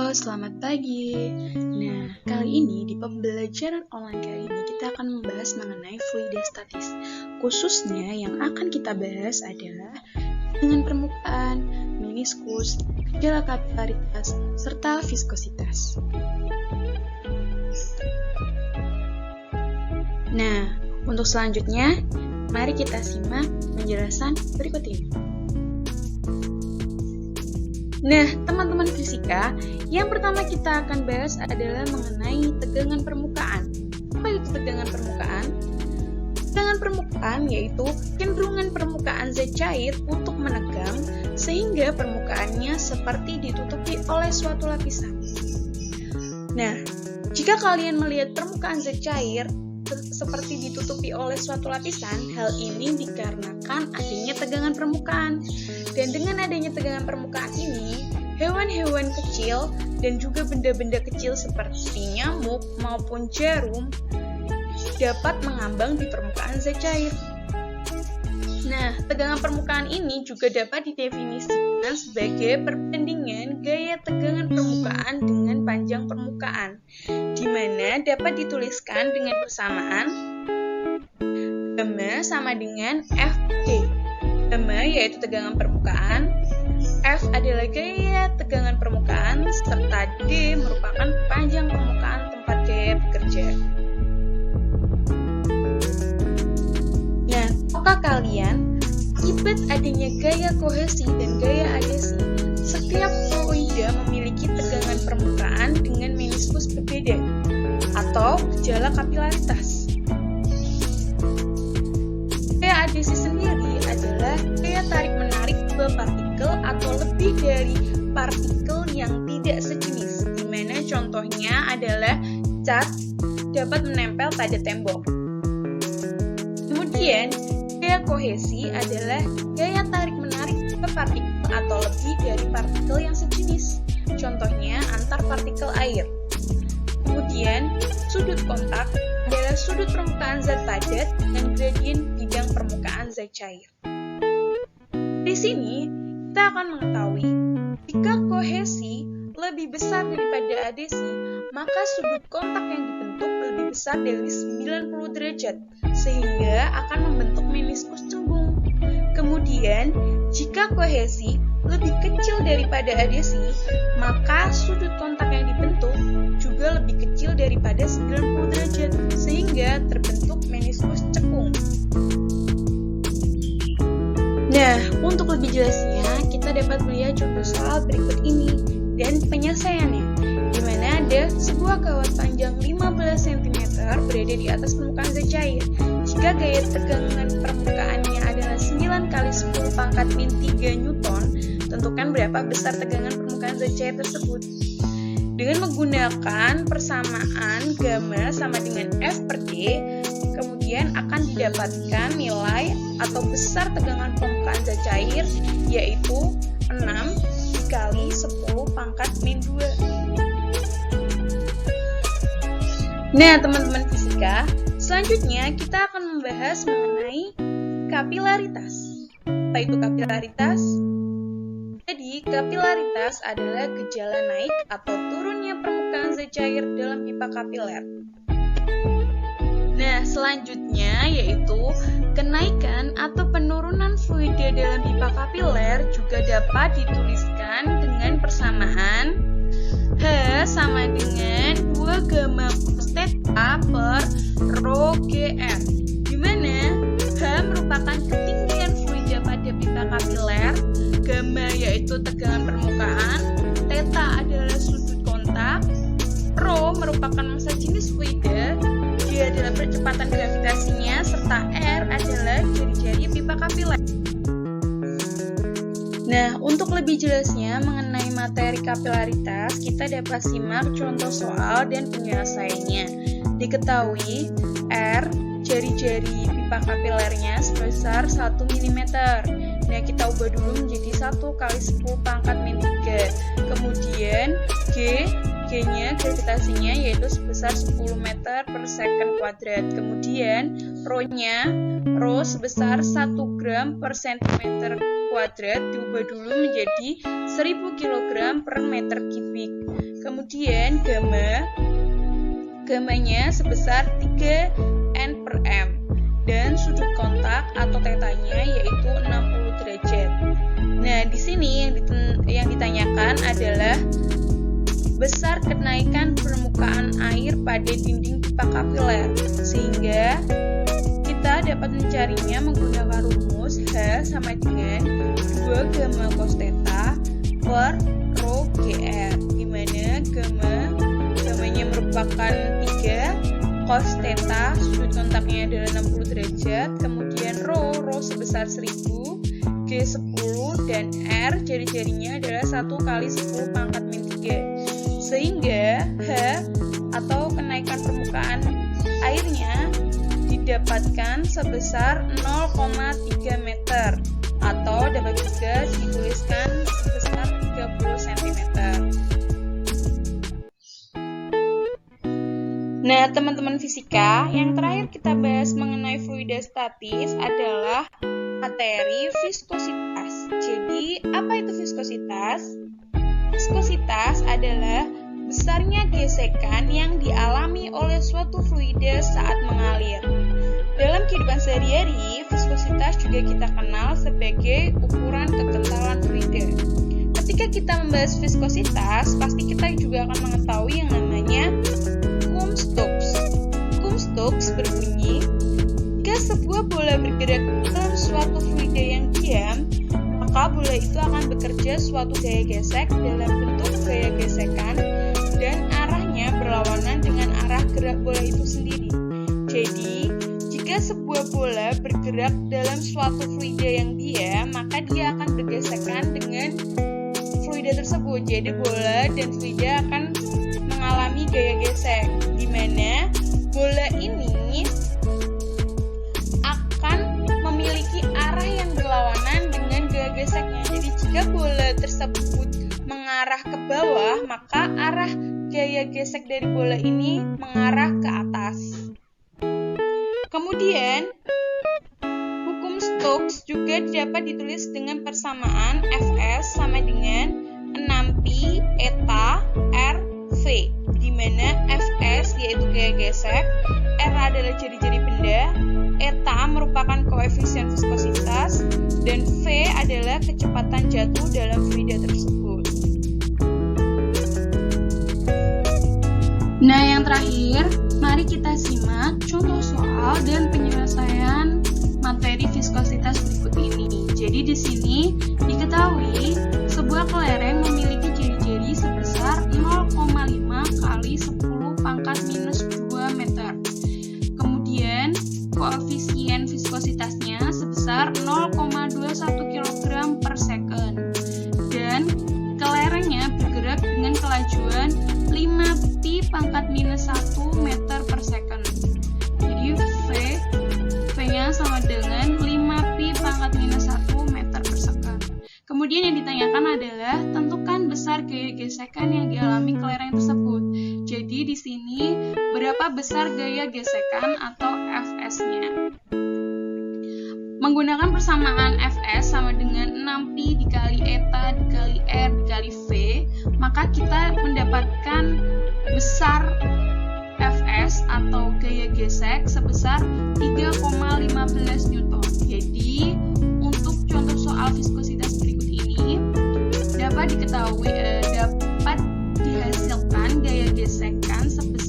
Halo, selamat pagi. Nah, kali ini di pembelajaran online kali ini kita akan membahas mengenai fluidostatis. Khususnya yang akan kita bahas adalah dengan permukaan, meniskus, gejala kapilaritas, serta viskositas. Nah, untuk selanjutnya, mari kita simak penjelasan berikut ini. Nah, teman-teman fisika, yang pertama kita akan bahas adalah mengenai tegangan permukaan. Apa itu tegangan permukaan? Tegangan permukaan yaitu kecenderungan permukaan zat cair untuk menegang sehingga permukaannya seperti ditutupi oleh suatu lapisan. Nah, jika kalian melihat permukaan zat cair seperti ditutupi oleh suatu lapisan, hal ini dikarenakan adanya tegangan permukaan. Dan dengan adanya tegangan permukaan ini, hewan-hewan kecil dan juga benda-benda kecil seperti nyamuk maupun jarum dapat mengambang di permukaan zat cair. Nah, tegangan permukaan ini juga dapat didefinisikan sebagai perbandingan gaya tegangan permukaan dengan panjang permukaan, di mana dapat dituliskan dengan persamaan gamma sama dengan FD. Gamma yaitu tegangan permukaan, F adalah gaya tegangan permukaan, serta D merupakan panjang permukaan tempat gaya bekerja. Nah, tahukah kalian, akibat adanya gaya kohesi dan gaya adhesi, setiap fluida memiliki tegangan permukaan dengan meniskus berbeda, atau gejala kapilaritas. Gaya adhesi sendiri adalah gaya tarik-menarik dua partikel atau lebih dari partikel yang tidak sejenis, di mana contohnya adalah cat dapat menempel pada tembok. Kemudian, gaya kohesi adalah gaya tarik-menarik dua partikel atau lebih dari partikel yang sejenis, contohnya antar partikel air. Kemudian, sudut kontak adalah sudut permukaan zat padat dan gradien bidang permukaan zat cair. Di sini, kita akan mengetahui jika kohesi lebih besar daripada adhesi, maka sudut kontak yang dibentuk lebih besar dari 90 derajat, sehingga akan membentuk meniskus cembung. Kemudian, jika kohesi lebih kecil daripada adhesi, maka sudut kontak yang dibentuk juga lebih kecil daripada 90 derajat, sehingga terbentuk meniskus cekung. Nah, untuk lebih jelasnya, kita dapat melihat contoh soal berikut ini dan penyelesaiannya, di mana ada sebuah kawat panjang 15 cm berada di atas permukaan zat cair. Jika gaya tegangan permukaannya adalah 9 kali 10 pangkat min 3 Newton, tentukan berapa besar tegangan permukaan zat cair tersebut. Dengan menggunakan persamaan gamma sama dengan F per D, kemudian akan didapatkan nilai atau besar tegangan permukaan zat cair, yaitu 6 dikali 10 pangkat min 2. Nah, teman-teman fisika, selanjutnya kita akan membahas mengenai kapilaritas. Apa itu kapilaritas? Jadi, kapilaritas adalah gejala naik atau turunnya permukaan zat cair dalam pipa kapiler. Nah, selanjutnya yaitu kenaikan atau penurunan fluida dalam pipa kapiler juga dapat dituliskan dengan persamaan H sama dengan 2 gamma cos theta per rho GR, di mana H merupakan ketinggian fluida pada pipa kapiler, gamma yaitu tegangan permukaan, theta adalah sudut kontak, rho merupakan massa jenis fluida, G adalah percepatan gravitasinya, serta R adalah jari-jari pipa kapiler. Nah, untuk lebih jelasnya mengenai materi kapilaritas, kita dapat simak contoh soal dan penyelesaiannya. Diketahui, R, jari-jari pipa kapilernya sebesar 1 mm. Nah, kita ubah dulu menjadi 1 kali 10 pangkat min 3. Kemudian, G-nya gravitasinya yaitu sebesar 10 meter per second kuadrat. Kemudian, Rho sebesar 1 gram per cm kuadrat diubah dulu menjadi 1000 kg per meter kubik. Kemudian gamanya sebesar 3 N per M dan sudut kontak atau tetanya yaitu 60 derajat. Nah, di sini yang ditanyakan adalah besar kenaikan permukaan air pada dinding pipa kapiler, sehingga kita dapat mencarinya menggunakan rumus H sama dengan 2 gamma cos theta per rho GR, di mana gamanya merupakan 3, cos theta sudut kontaknya adalah 60 derajat, kemudian rho sebesar 1000, G 10, dan R jari-jarinya adalah 1 kali 10 pangkat min 3. Sehingga H atau kenaikan permukaan airnya didapatkan sebesar 0,3 meter atau dapat juga dituliskan sebesar 30 cm. Nah, teman-teman fisika, yang terakhir kita bahas mengenai fluida statis adalah materi viskositas. Jadi, apa itu viskositas? Viskositas adalah besarnya gesekan yang dialami oleh suatu fluida saat mengalir. Dalam kehidupan sehari-hari, viskositas juga kita kenal sebagai ukuran kekentalan fluida. Ketika kita membahas viskositas, pasti kita juga akan mengetahui yang namanya Coombe-Stokes. Coombe-Stokes berbunyi, jika sebuah bola bergerak dalam suatu fluida yang diam, maka bola itu akan bekerja suatu gaya gesek dalam bentuk gaya gesekan dan arahnya berlawanan dengan arah gerak bola itu sendiri. Jadi, jika sebuah bola bergerak dalam suatu fluida yang diam, maka dia akan bergesekan dengan fluida tersebut. Jadi, bola dan fluida akan mengalami gaya gesek, di mana bola ini akan memiliki arah yang berlawanan dengan gaya geseknya. Jadi, jika bola tersebut mengarah ke bawah, maka arah gaya gesek dari bola ini mengarah ke atas. Kemudian, hukum Stokes juga dapat ditulis dengan persamaan Fs sama dengan 6pi eta R V, di mana Fs yaitu gaya gesek, R adalah jari-jari benda, eta merupakan koefisien viskositas, dan V adalah kecepatan jatuh dalam fluida tersebut. Nah, yang terakhir, mari kita simak contoh soal dan penyelesaian materi viskositas berikut ini. Jadi di sini diketahui sebuah kelereng memiliki jari-jari sebesar 0,5 kali 10 pangkat minus 2 meter. Kemudian koefisien viskositasnya sebesar 0,21 kg per second. Dan kelerengnya bergerak dengan kelajuan 5pi pangkat minus 1 meter per second. Jadi V-nya sama dengan 5pi pangkat minus 1 meter per second. Kemudian yang ditanyakan adalah tentukan besar gaya gesekan yang dialami kelereng tersebut. Jadi di sini berapa besar gaya gesekan atau Fs-nya? Menggunakan persamaan Fs sama dengan 6pi dikali eta dikali R dikali V, maka kita mendapatkan besar Fs atau gaya gesek sebesar 3,15 Newton. Jadi, untuk contoh soal viskositas berikut ini dapat dihasilkan gaya gesekan sebesar